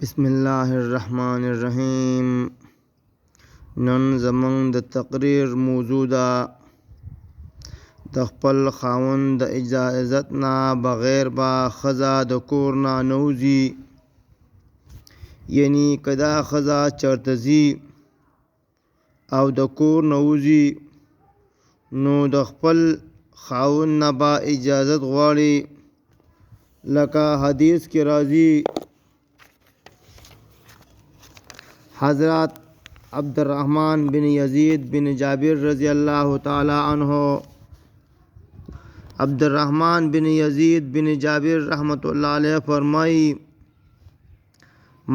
بسم الله الرحمن الرحیم. نن زمونږ د تقریر موضوع ده د خپل خاوند د اجازت نه بغیر به ښځه د کور نه نوځي، یعنی که دا ښځه چرته ځي او د کور نه وځي نو د خپل خاوند نه به اجازت غواړي، لکه حدیث کې راځي حضرت عبدالرحمن بن یزید بن جابر رضی اللہ تعالی عنہ. عبدالرحمن بن یزید بن جابر رحمت اللہ علیہ فرمائی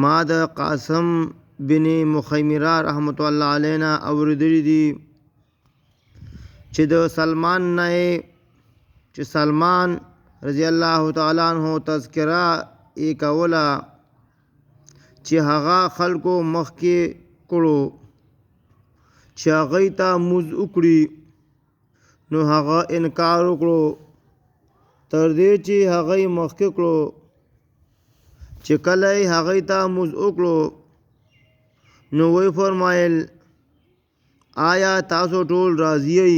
ما د قاسم بن مخیمرہ رحمت اللہ علیہ نه اوریدلی دي چې د سلمان نه چې سلمان رضی الله تعالی عنہ تذکره یې کوله چې هغه خلکو مخکې کړو چې هغوی ته مونځ وکړي، نو هغه انکار وکړو تر دې چې هغوی مخکې کړو. چې کله یې هغوی ته مونځ وکړو نو وی فرمایل آیا تاسو ټول راضي یئ؟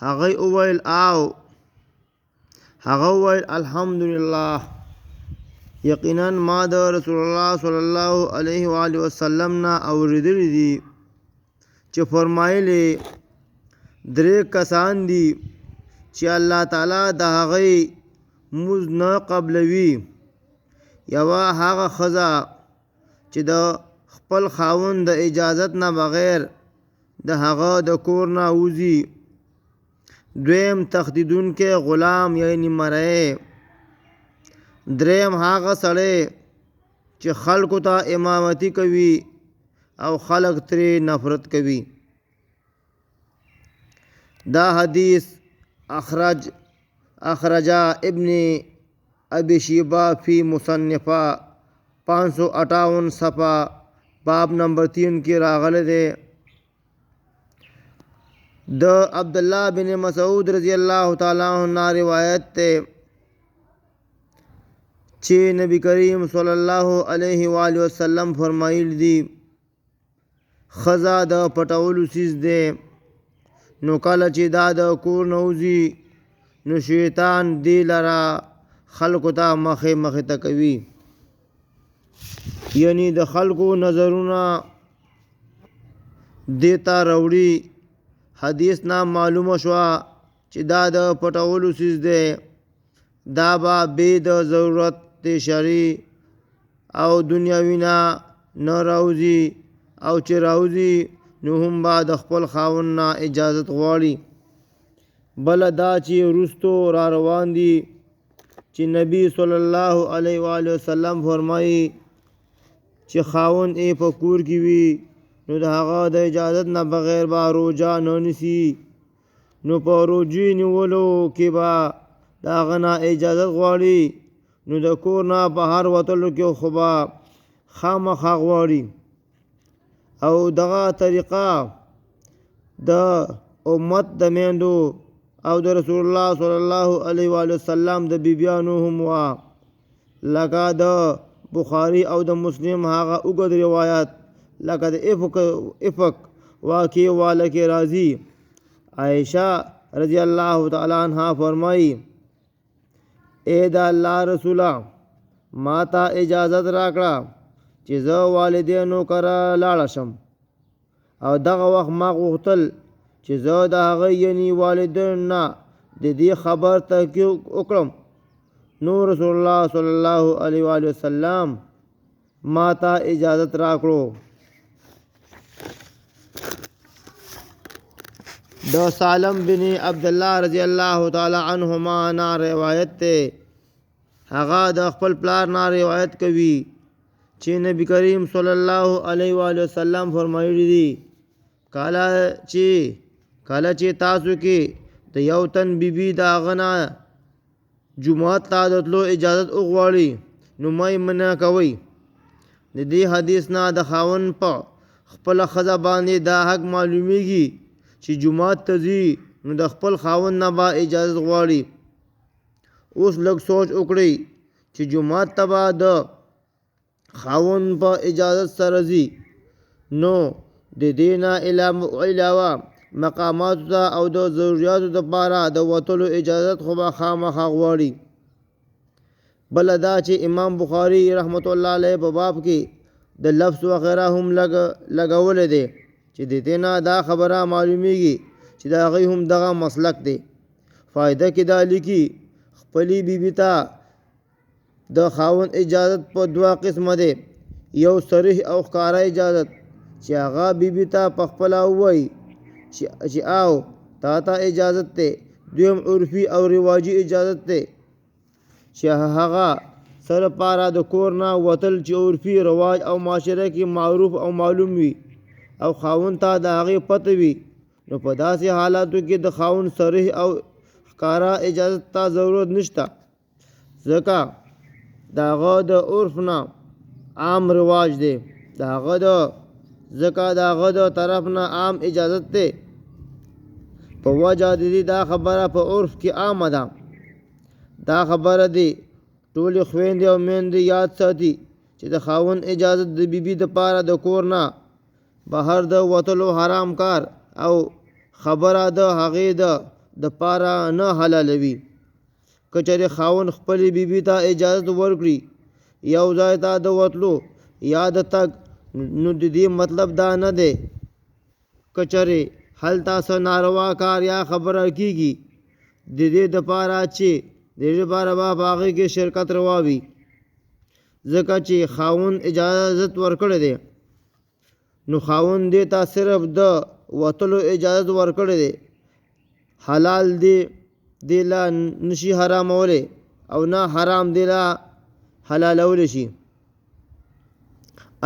هغوی وویل آو. هغه وویل الحمدلله، یقینا ما د رسول الله صلی الله علیه و آله وسلم نه اوریدلی دي چې فرمایلی درې کسان دي چې الله تعالی د هغوی مونځ نه قبلوي. یوه هغه ښځه چې د خپل خاوند د اجازت نه بغیر د هغه د کور نه وځي. دویم تښتېدونکی غلام یعنی مری. دریم هغه سړی چې خلکو ته امامتي کوي او خلک ترې نفرت کوي. دا حدیث اخرجا ابن ابی شیبہ فی مصنفہ 558 صفحہ باب نمبر 3 کې راغلی دی. د عبداللہ بن مسعود رضی اللہ تعالی عنہ روایت ته چې نبی کریم صلی الله علیه و آله وسلم فرمایل دي ښځه د پټولو څیز دی، نو کله چې دا د کور نه وځي نو شیطان دې لره خلکو ته مخې ته کوي، یعنی د خلکو نظرونه دې ته راوړي. حدیث نه معلومه شوه چې دا د پټولو څیز دی، دا به بې د ضرورت شرعي او دنیاوي نه راوځي، او چې راوځي نو هم به د خپل خاوند نه اجازت غواړي. بله دا چې وروستو را روان دي چې نبی صلی الله علیه و آله وسلم فرمایي چې خاوند یې په کور کې وي نو د هغه د اجازت نه بغیر به روژه نه نیسي، نو په روژې نیولو کې به د هغه نه اجازت غواړي، نو د کور نه بهر وتلو کې خو به خامخا غواړي. او دغه طریقه د امت د میندو او د رسول الله صلی الله علیه و آله وسلم د بیبیانو هم وه، لکه د بخاري او د مسلم هغه اوږد روایت لکه د افک واقع والا کې راځي. عائشہ رضی الله تعالی عنها فرمایي اے د الله رسوله ما ته اجازت راکړه چې زه والدینو کره لاړه شم، او دغه وخت ما غوښتل چې زه د هغه یعنی والدینو نه د دې خبر تحقیق وکړم، نو رسول الله صلی الله علیه و آله وسلم ما ته اجازت راکړو. د سالم بن عبدالله رضی الله تعالی عنهما نه روایت ته هغه د خپل پلار نه روایت کوي چې نبی کریم صلی الله علیه و آله وسلم فرمایلی دي کله چې تاسو کې د یو تن بیبي د هغه نه جومات ته د تلو اجازت وغواړي نو مه یې منع کوئ. د دې حدیث نه د خاوند په خپله ښځه باندې دا حق معلومیږي چې جومات ته ځي نو د خپل خاوند نه به اجازت غواړي. اوس لږ سوچ وکړئ چې جومات ته به د خاوند په اجازت سره ځي نو د دې نه علاوه مقاماتو ته او د ضروریاتو دپاره د وتلو اجازت خو به خامخا غواړي. بله دا چې امام بخاري رحمت الله علیه په باب کې د لفظ وغیره هم لګولی دی چې د دې نه دا خبره معلومیږي چې د هغوی هم دغه مسلک دی. فایده کې دا لیکي خپلې بیبي ته د خاوند اجازت په دوه قسمه دی. یو صریح او ښکاره اجازت چې هغه بیبي ته په خپله ووایي چې او تا ته اجازت دی. دویم عرفي او رواجي اجازت دی چې هغه سره پاره د کور نه وتل چې عرفي رواج او معاشره کې معروف او معلوم وي او خاوند ته د هغې پته وي، نو په داسې حالاتو کې د خاوند صریح او ښکاره اجازت ته ضرورت نشته، ځکه د هغه د عرف نه عام رواج دی، ځکه د هغه د طرف نه عام اجازت دی. په وجه د دې دا خبره په عرف کې عامه ده. دا خبره دی ټولې خویندې او میندې یاد ساتي چې د خاوند اجازت د بیبي دپاره د کور نه بهر د وتلو حرام کار او خبره د هغې دپاره نه حلالوي. که چېرې خاوند خپلې بیبي ته اجازت ورکړي یو ځای ته د وتلو یا د تګ، نو د دې مطلب دا نه دی که چېرې هلته څه ناروا کار یا خبره کیږي د دې دپاره چې د دې لپاره به په هغې کې شرکت روا وي، ځکه چې خاوند اجازت ورکړی دی. نو خاوند دې ته صرف د وتلو اجازت ورکړی دی، حلال دې لا نشي حرامولی او نه حرام دې لا حلالولی شي.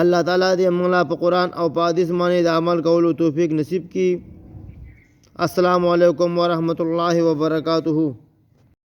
الله تعالی دې موږ له په قرآن او په حدیث باندې د عمل کولو توفیق نصیب کړي. السلام علیکم ورحمۃ اللہ وبرکاتہ.